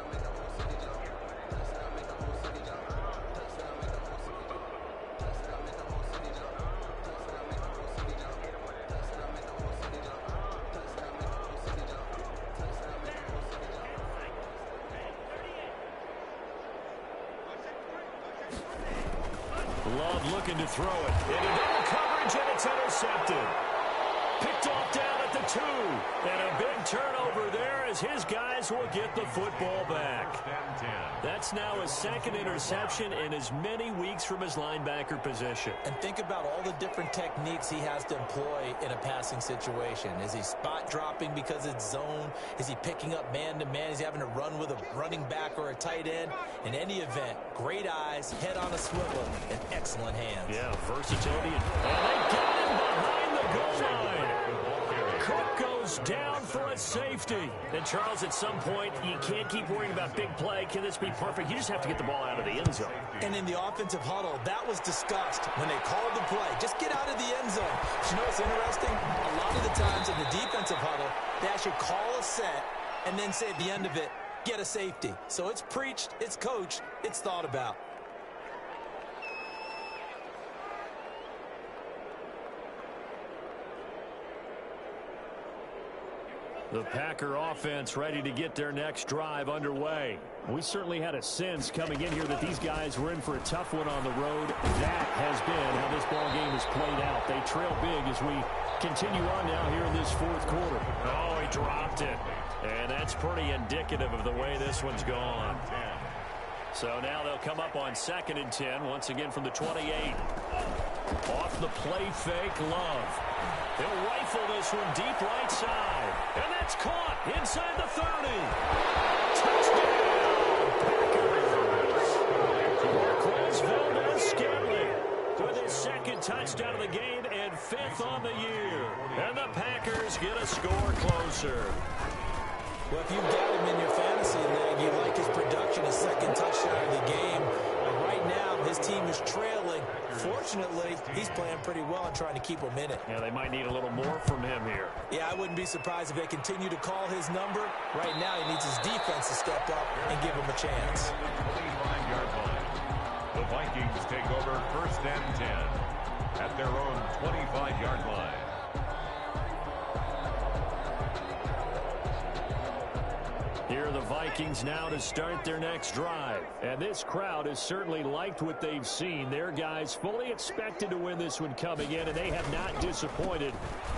Love looking to throw it. Into double coverage, and it's intercepted. Picked off down at the 2. And a big turnover there as his guys will get the football back. That's now his 2nd interception in as many weeks from his linebacker position. And think about all the different techniques he has to employ in a passing situation. Is he spot dropping because it's zone? Is he picking up man-to-man? Is he having to run with a running back or a tight end? In any event, great eyes, head on a swivel, and excellent hands. Yeah, versatility. And they got him behind the goal line. Cook goes down for a safety. And, Charles, at some point, you can't keep worrying about big play. Can this be perfect? You just have to get the ball out of the end zone. And in the offensive huddle, that was discussed when they called the play. Just get out of the end zone. But you know what's interesting? A lot of the times in the defensive huddle, they actually call a set and then say at the end of it, get a safety. So it's preached, it's coached, it's thought about. The Packer offense ready to get their next drive underway. We certainly had a sense coming in here that these guys were in for a tough one on the road. That has been how this ball game has played out. They trail big as we continue on now here in this 4th quarter. Oh, he dropped it. And that's pretty indicative of the way this one's gone. So now they'll come up on 2nd and 10, once again from the 28. Off the play fake, Love. He'll rifle this one deep right side. And that's caught inside the 30. Touchdown, Packers. Marquez Valdez-Scantling with his 2nd touchdown of the game and 5th on the year. And the Packers get a score closer. Well, if you've got him in your fantasy league, you like his production, his second touchdown of the game. But right now, his team is trailing. Fortunately, he's playing pretty well and trying to keep him in it. Yeah, they might need a little more from him here. Yeah, I wouldn't be surprised if they continue to call his number. Right now, he needs his defense to step up and give him a chance. 25-yard line. The Vikings take over 1st and 10 at their own 25-yard line. Here are the Vikings now to start their next drive. And this crowd has certainly liked what they've seen. Their guys fully expected to win this one coming in, and they have not disappointed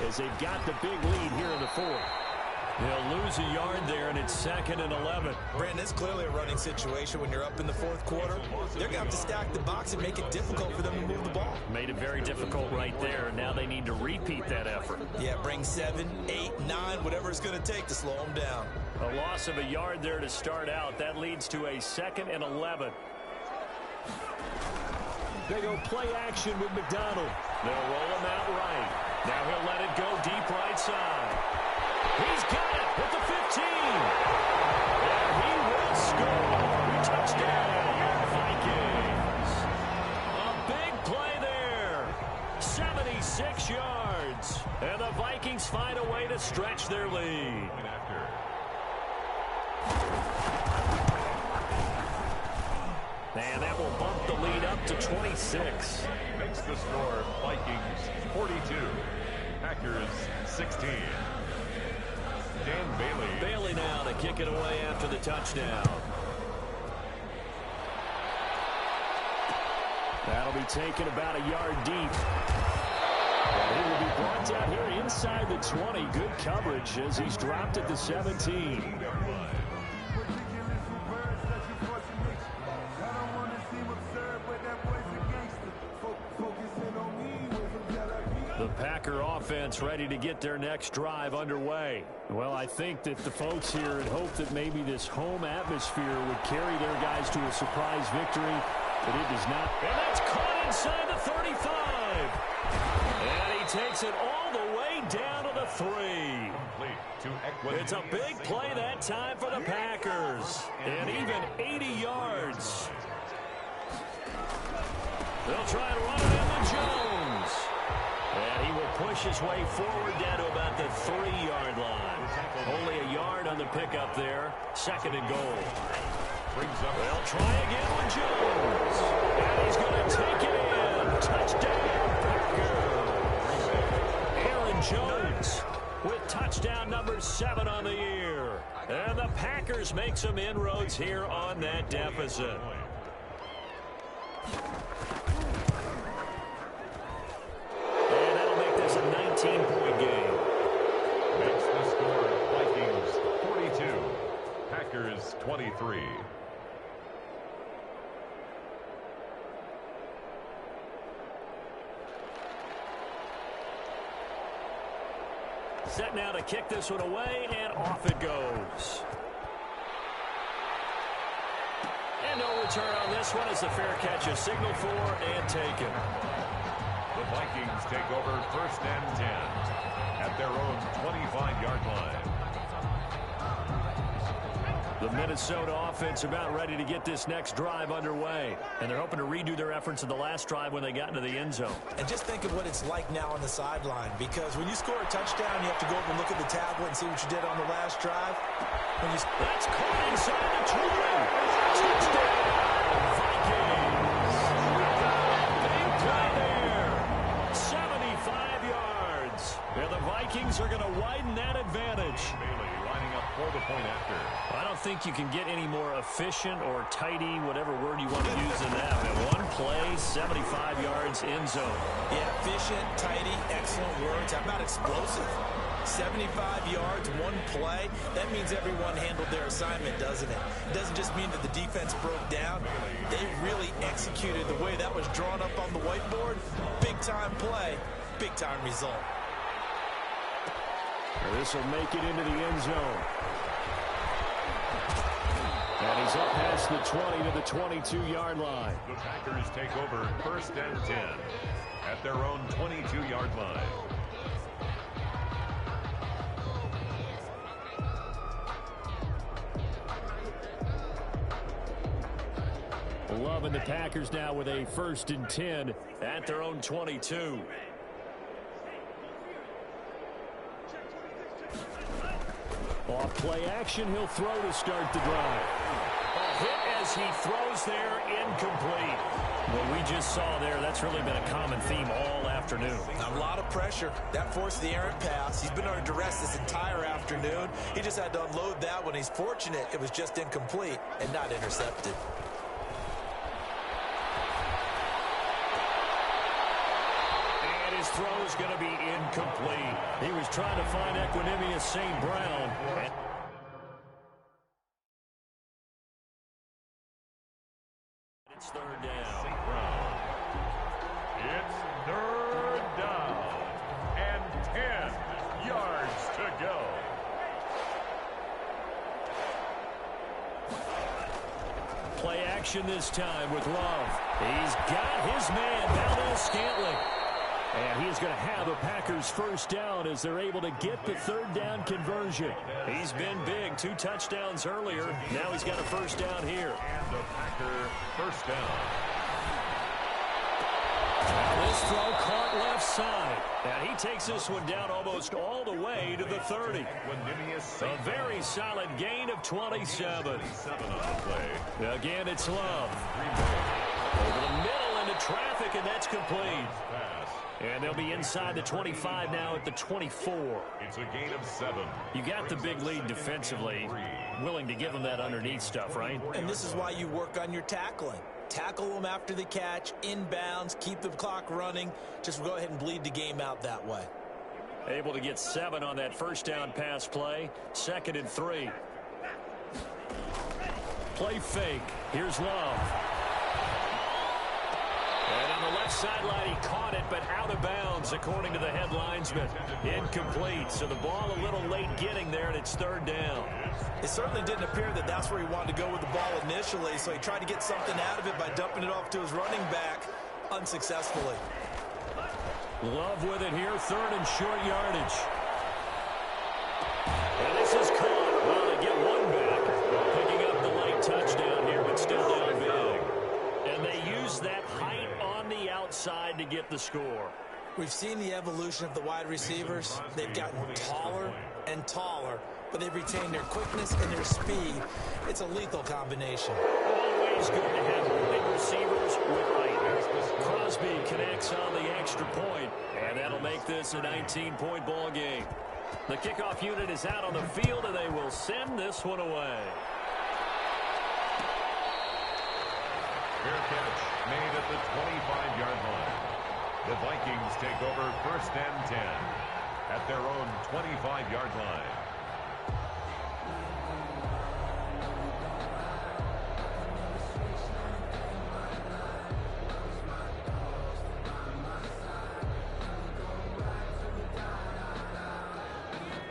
as they've got the big lead here in the fourth. They'll lose a yard there, and it's 2nd and 11. Brandon, it's clearly a running situation when you're up in the fourth quarter. They're going to have to stack the box and make it difficult for them to move the ball. Made it very difficult right there. Now they need to repeat that effort. Yeah, bring 7, 8, 9, whatever it's going to take to slow them down. A loss of a yard there to start out. That leads to a 2nd and 11. They go play action with McDonald. They'll roll him out right. Now he'll let it go deep right side. He's got it at the 15. And he will score. Touchdown, Vikings. A big play there. 76 yards. And the Vikings find a way to stretch their lead. And that will bump the lead up to 26. Makes the score Vikings 42, Packers 16. Dan Bailey. Bailey now to kick it away after the touchdown. That'll be taken about a yard deep. And he will be brought down here inside the 20. Good coverage as he's dropped at the 17. The Packer offense ready to get their next drive underway. Well, I think that the folks here had hoped that maybe this home atmosphere would carry their guys to a surprise victory, but it does not. And that's caught inside the 35. And he takes it all the way down to the 3. It's a big play that time for the Packers. And even 80 yards. They'll try to run it into Jones. And he will push his way forward down to about the 3-yard line. Only a yard on the pickup there. 2nd and goal. They'll try again with Jones. And he's going to take it in. Touchdown, Packers. Aaron Jones with touchdown number 7 on the year. And the Packers make some inroads here on that deficit. And that'll make this a 19-point game. Makes the score Vikings 42, Packers 23. Set now to kick this one away, and off it goes. And no return on this one as the fair catch is signaled for and taken. The Vikings take over 1st and 10 at their own 25-yard line. The Minnesota offense about ready to get this next drive underway. And they're hoping to redo their efforts in the last drive when they got into the end zone. And just think of what it's like now on the sideline, because when you score a touchdown, you have to go over and look at the tablet and see what you did on the last drive. That's caught inside the 2. Touchdown, Vikings. Big play there. 75 yards. And the Vikings are going to widen that advantage. Bailey lining up for the point after. I don't think you can get any more efficient or tidy, whatever word you want to use in that. And one play, 75 yards, end zone. Yeah, efficient, tidy, excellent words. How about explosive? 75 yards, one play. That means everyone handled their assignment, doesn't it? It doesn't just mean that the defense broke down. They really executed the way that was drawn up on the whiteboard. Big-time play, big-time result. This will make it into the end zone. And he's up past the 20 to the 22-yard line. The Packers take over 1st and 10 at their own 22-yard line. Love and the Packers now with a 1st and 10 at their own 22. Off play action, he'll throw to start the drive. A hit as he throws there, incomplete. What we just saw there, that's really been a common theme all afternoon. A lot of pressure. That forced the errant pass. He's been under duress this entire afternoon. He just had to unload that one. He's fortunate it was just incomplete and not intercepted. And his throw is going to be incomplete. He was trying to find Equanimous St. Brown. It's 3rd down. It's 3rd down and 10 yards to go. Play action this time with Love. He's got his man, Valdez-Scantling. And he is going to have a Packers 1st down as they're able to get the 3rd down conversion. He's been big, 2 touchdowns earlier. Now he's got a 1st down here. And the Packer 1st down. This throw caught left side. And he takes this one down almost all the way to the 30. A very solid gain of 27. Again, it's Love. Over the middle into traffic, and that's complete. And they'll be inside the 25 now at the 24. It's a gain of 7. You got the big lead defensively. Willing to give them that underneath stuff, right? And this is why you work on your tackling. Tackle them after the catch, inbounds, keep the clock running. Just go ahead and bleed the game out that way. Able to get 7 on that 1st down pass play. 2nd and 3. Play fake. Here's Love. And on the left sideline, he caught it, but out of bounds, according to the head linesman. Incomplete, so the ball a little late getting there, and it's 3rd down. It certainly didn't appear that that's where he wanted to go with the ball initially, so he tried to get something out of it by dumping it off to his running back unsuccessfully. Love with it here, 3rd and short yardage. And this is caught. Well, they get one back. Picking up the late touchdown here, but still down big. And they use that height on the outside to get the score. We've seen the evolution of the wide receivers. They've gotten taller and taller, but they've retained their quickness and their speed. It's a lethal combination. Always good to have big receivers with height. Crosby connects on the extra point, and that'll make this a 19-point ball game. The kickoff unit is out on the field, and they will send this one away. Fair catch made at the 25-yard line. The Vikings take over 1st and 10 at their own 25-yard line.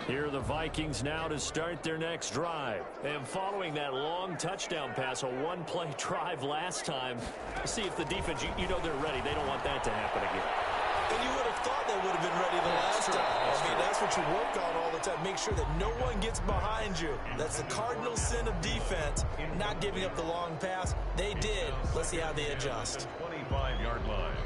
Here are the Vikings now to start their next drive. And following that long touchdown pass, a one-play drive last time, see if the defense, you know they're ready. They don't want that to happen again. And you would have thought they would have been ready the last time. I mean, that's what you work on all the time. Make sure that no one gets behind you. That's the cardinal sin of defense, not giving up the long pass. They did. Let's see how they adjust. 25-yard line.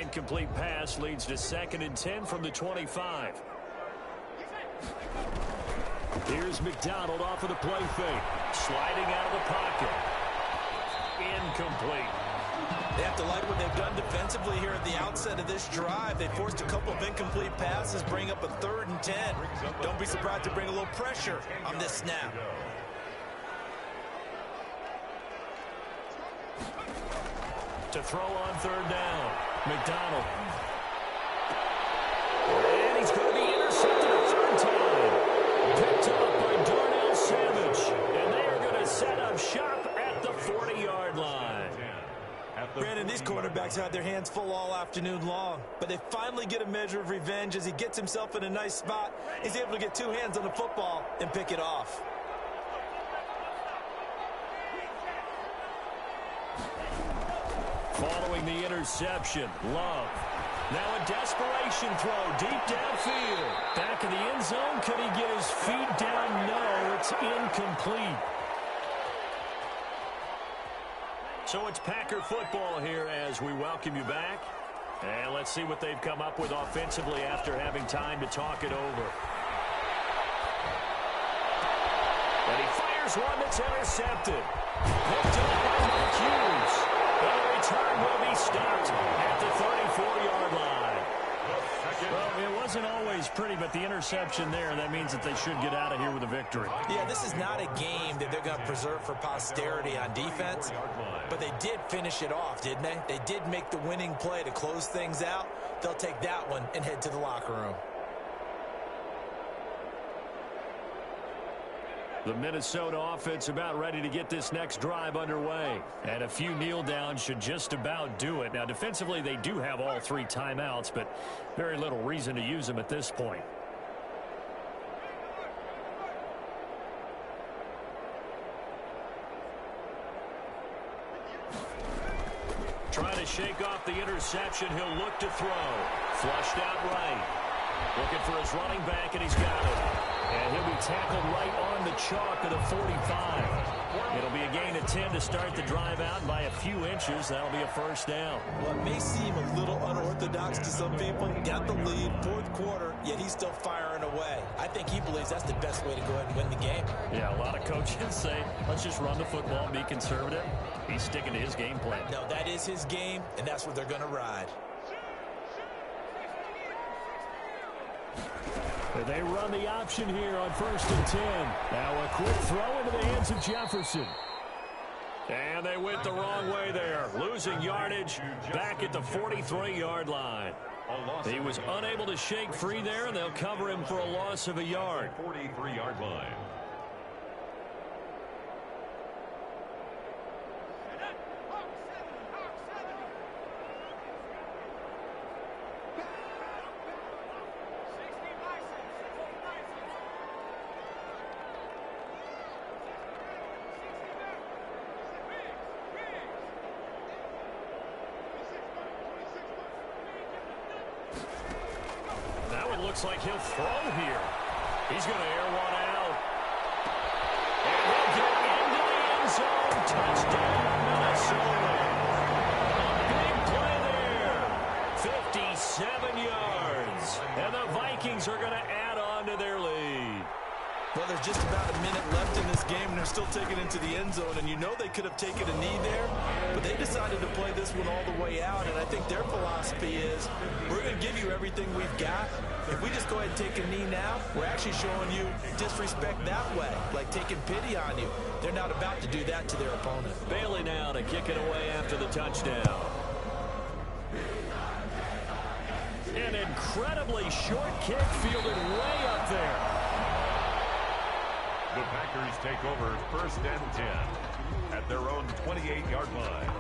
Incomplete pass leads to 2nd and 10 from the 25. Here's McDonald off of the play fake. Sliding out of the pocket. Incomplete. They have to like what they've done defensively here at the outset of this drive. They forced a couple of incomplete passes, bring up a 3rd and 10. Don't be surprised to bring a little pressure on this snap. To throw on 3rd down. McDonald. And he's going to be intercepted a 3rd time. Picked up by Darnell Savage. And they are going to set up shop at the 40-yard line. Brandon, these quarterbacks had their hands full all afternoon long, but they finally get a measure of revenge as he gets himself in a nice spot. He's able to get 2 hands on the football and pick it off. Following the interception, Love. Now a desperation throw deep downfield. Back in the end zone. Could he get his feet down? No, it's incomplete. So it's Packer football here as we welcome you back. And let's see what they've come up with offensively after having time to talk it over. And he fires one that's intercepted. Picked up by Mark Hughes. And the return will be stopped at the 34-yard line. Well, it wasn't always pretty, but the interception there, that means that they should get out of here with a victory. Yeah, this is not a game that they're going to preserve for posterity on defense, but they did finish it off, didn't they? They did make the winning play to close things out. They'll take that one and head to the locker room. The Minnesota offense about ready to get this next drive underway. And a few kneel downs should just about do it. Now, defensively, they do have all 3 timeouts, but very little reason to use them at this point. Trying to shake off the interception. He'll look to throw. Flushed out right. Looking for his running back, and he's got it. And he'll be tackled right on the chalk of the 45. It'll be a gain of 10 to start the drive out by a few inches. That'll be a first down. Well, it may seem a little unorthodox to some people. Got the lead, 4th quarter, yet he's still firing away. I think he believes that's the best way to go ahead and win the game. Yeah, a lot of coaches say, let's just run the football and be conservative. He's sticking to his game plan. No, that is his game, and that's what they're going to ride. They run the option here on 1st and 10. Now a quick throw into the hands of Jefferson. And they went the wrong way there. Losing yardage back at the 43-yard line. He was unable to shake free there, and they'll cover him for a loss of a yard. 43-yard line. Looks like he'll throw here. He's going to air one out. And he'll get into the end zone. Touchdown, Minnesota. A big play there. 57 yards. And the Vikings are going to add on to their lead. Well, there's just about a minute left in this game, and they're still taking it to the end zone. And you know they could have taken a knee there, but they decided to play this one all the way out. And I think their philosophy is, we're going to give you everything we've got. If we just go ahead and take a knee now, we're actually showing you disrespect that way, like taking pity on you. They're not about to do that to their opponent. Bailey now to kick it away after the touchdown. An incredibly short kick fielded way up there. The Packers take over 1st and 10 at their own 28-yard line.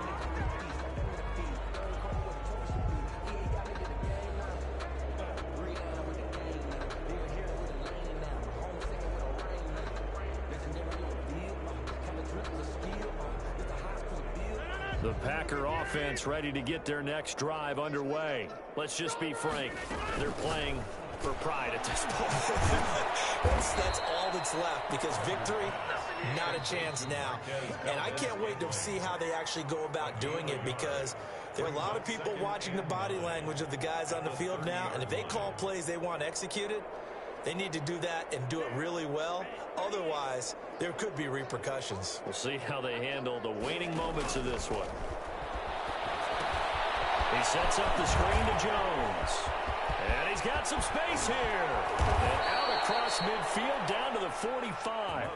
The Packer offense ready to get their next drive underway. Let's just be frank. They're playing for pride at this point. That's all that's left, because victory, not a chance now. And I can't wait to see how they actually go about doing it, because there are a lot of people watching the body language of the guys on the field now, and if they call plays they want executed, they need to do that and do it really well. Otherwise, there could be repercussions. We'll see how they handle the waning moments of this one. He sets up the screen to Jones. And he's got some space here. And out across midfield down to the 45.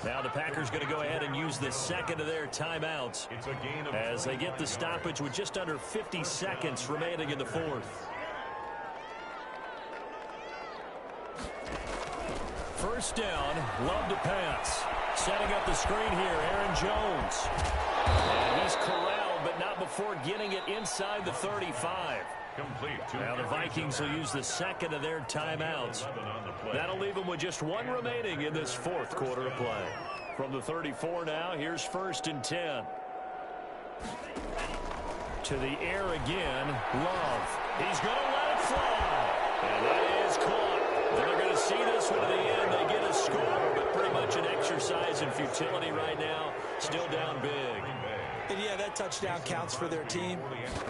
Now the Packers going to go ahead and use the second of their timeouts as they get the stoppage with just under 50 seconds remaining in the 4th. First down, Love to pass. Setting up the screen here, Aaron Jones. And he's corralled, but not before getting it inside the 35. Now the Vikings will use the second of their timeouts. That'll leave them with just one remaining in this 4th quarter of play. From the 34 now, here's 1st and 10. To the air again. Love. He's going to let it fly. And that is caught. They're going to see this one to the end. They get a score, but pretty much an exercise in futility right now. Still down big. And yeah, that touchdown counts for their team,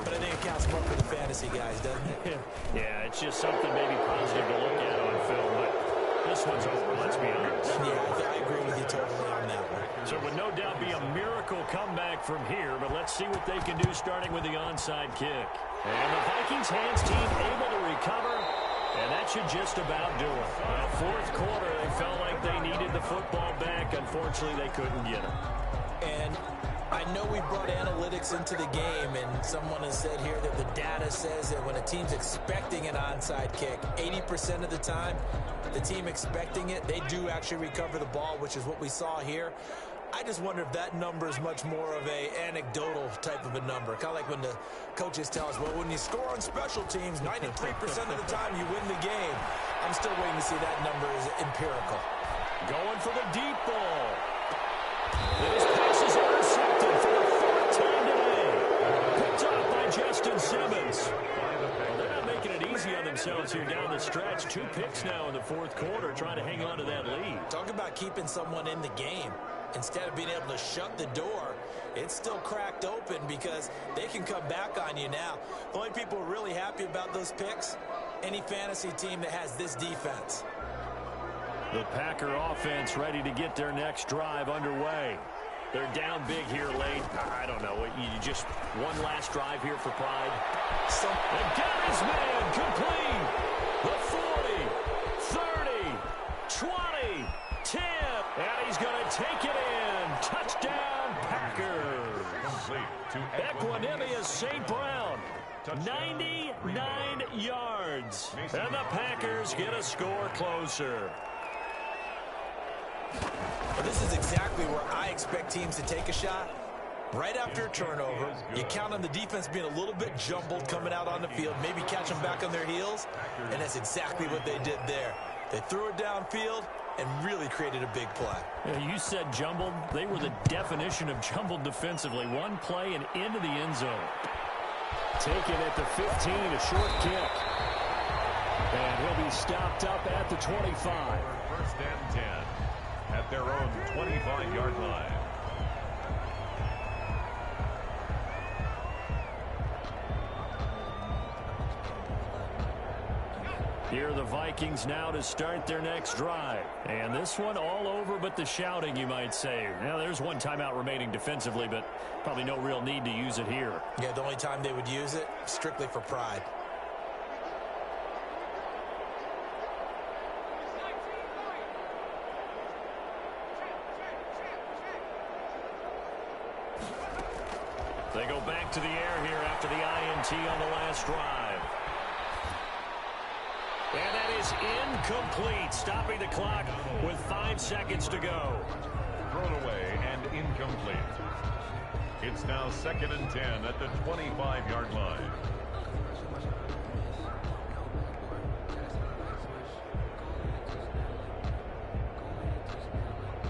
but I think it counts more for the fantasy guys, doesn't it? Yeah, it's just something maybe positive to look at on film, but this one's over, let's be honest. Yeah, I agree with you totally on that one. So it would no doubt be a miracle comeback from here, but let's see what they can do starting with the onside kick. And the Vikings hands team able to recover, and that should just about do it. Well, fourth quarter, they felt like they needed the football back. Unfortunately, they couldn't get it. And I know we brought analytics into the game, and someone has said here that the data says that when a team's expecting an onside kick, 80% of the time, the team expecting it, they do actually recover the ball, which is what we saw here. I just wonder if that number is much more of a anecdotal type of a number. Kind of like when the coaches tell us, well, when you score on special teams, 93% of the time you win the game. I'm still waiting to see that number is empirical. Going for the deep ball. This pass is intercepted for the fourth time today. Picked up by Justin Simmons. Well, they're not making it easy on themselves here down the stretch. 2 picks now in the fourth quarter, trying to hang on to that lead. Talk about keeping someone in the game. Instead of being able to shut the door, it's still cracked open because they can come back on you now. The only people who are really happy about those picks, any fantasy team that has this defense. The Packer offense ready to get their next drive underway. They're down big here late. I don't know. You just one last drive here for pride. And got his man complete. The 40, 30, 20, 10. And he's going to take it in. Touchdown, Packers. Equanimous St. Brown. 99 yards. And the Packers get a score closer. Well, this is exactly where I expect teams to take a shot. Right after a turnover, you count on the defense being a little bit jumbled coming out on the field, maybe catch them back on their heels, and that's exactly what they did there. They threw it downfield and really created a big play. Yeah, you said jumbled. They were the definition of jumbled defensively. One play and into the end zone. Taken at the 15, a short kick. And he'll be stopped up at the 25. First and 10 at their own 25-yard line. Here are the Vikings now to start their next drive. And this one all over but the shouting, you might say. Now, there's one timeout remaining defensively, but probably no real need to use it here. Yeah, the only time they would use it, strictly for pride. They go back to the air here after the INT on the last drive. And that is incomplete, stopping the clock with 5 seconds to go. Thrown away and incomplete. It's now 2nd and 10 at the 25-yard line.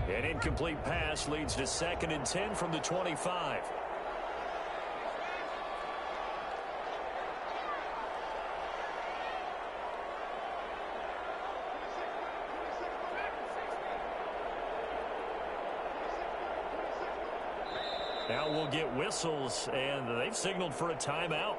An incomplete pass leads to 2nd and 10 from the 25. Now we'll get whistles, and they've signaled for a timeout.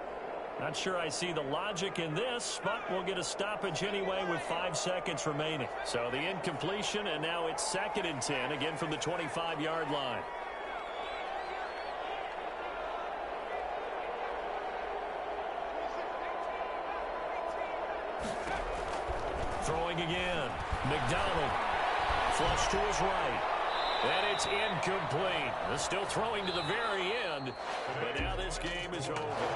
Not sure I see the logic in this, but we'll get a stoppage anyway with 5 seconds remaining. So the incompletion, and now it's 2nd and 10, again from the 25-yard line. Throwing again. McDonald. Flush to his right. And it's incomplete. They're still throwing to the very end. But now this game is over.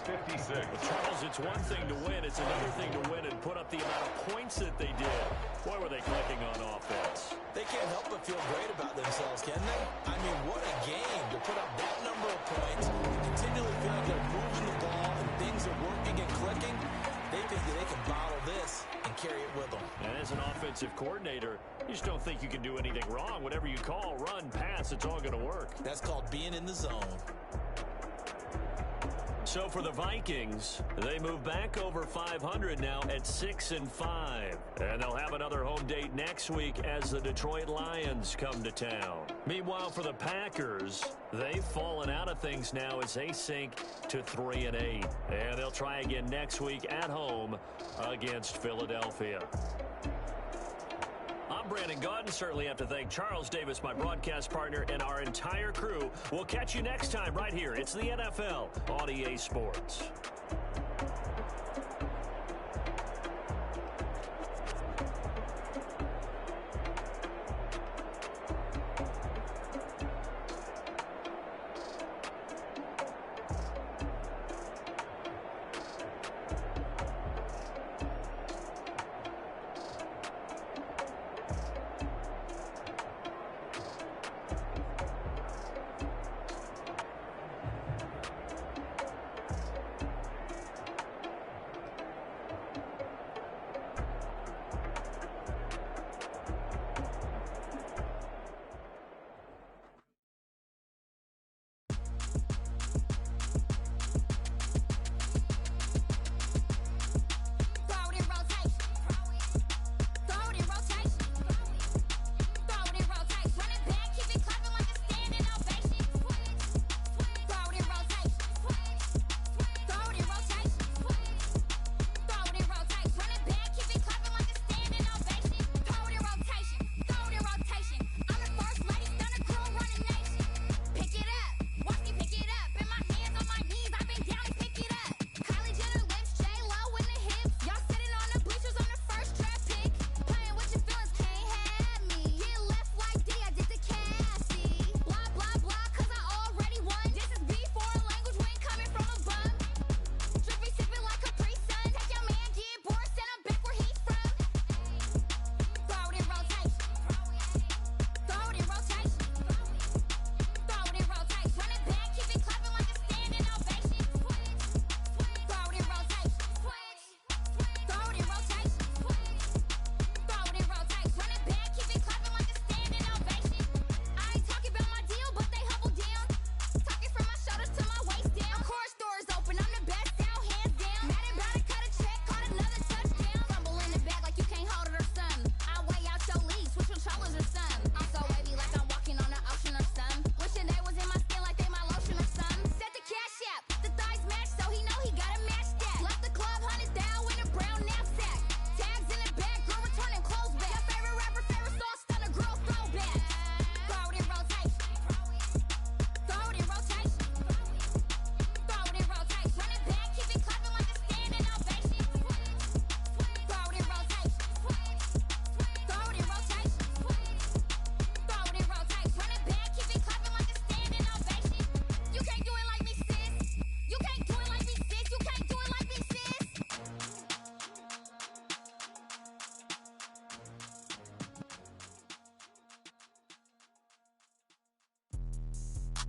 56. Charles, it's one thing to win. It's another thing to win and put up the amount of points that they did. Boy, were they clicking on offense. They can't help but feel great about themselves, can they? I mean, what a game to put up that number of points and continually feel like they're moving the ball and things are working and clicking. They think that they can bottle this and carry it with them. And as an offensive coordinator, you just don't think you can do anything wrong. Whatever you call, run, pass, it's all going to work. That's called being in the zone. So for the Vikings, they move back over 500 now at 6-5. And they'll have another home date next week as the Detroit Lions come to town. Meanwhile, for the Packers, they've fallen out of things now as they sink to 3-8. And they'll try again next week at home against Philadelphia. I'm Brandon Gaudin. Certainly have to thank Charles Davis, my broadcast partner, and our entire crew. We'll catch you next time right here. It's the NFL on EA Sports.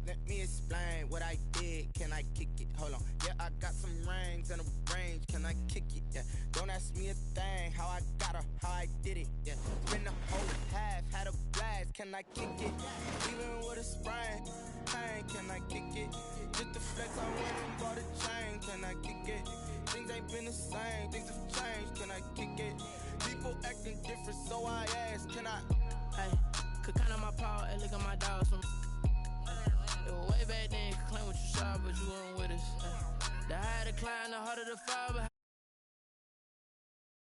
Let me explain what I did. Can I kick it? Hold on. Yeah, I got some rings and a range. Can I kick it? Yeah. Don't ask me a thing. How I got her, how I did it. Yeah. Spend the whole half, had a blast. Can I kick it? Even with a sprain. Pain, can I kick it? Just the flex, I went and bought a chain. Can I kick it? Things ain't been the same. Things have changed. Can I kick it? People acting different, so I ask. Can I? Hey, could count on my power and look at my dogs from. It was way back then, you could claim what you saw, but you weren't with us. The higher the climb, the harder the fall, but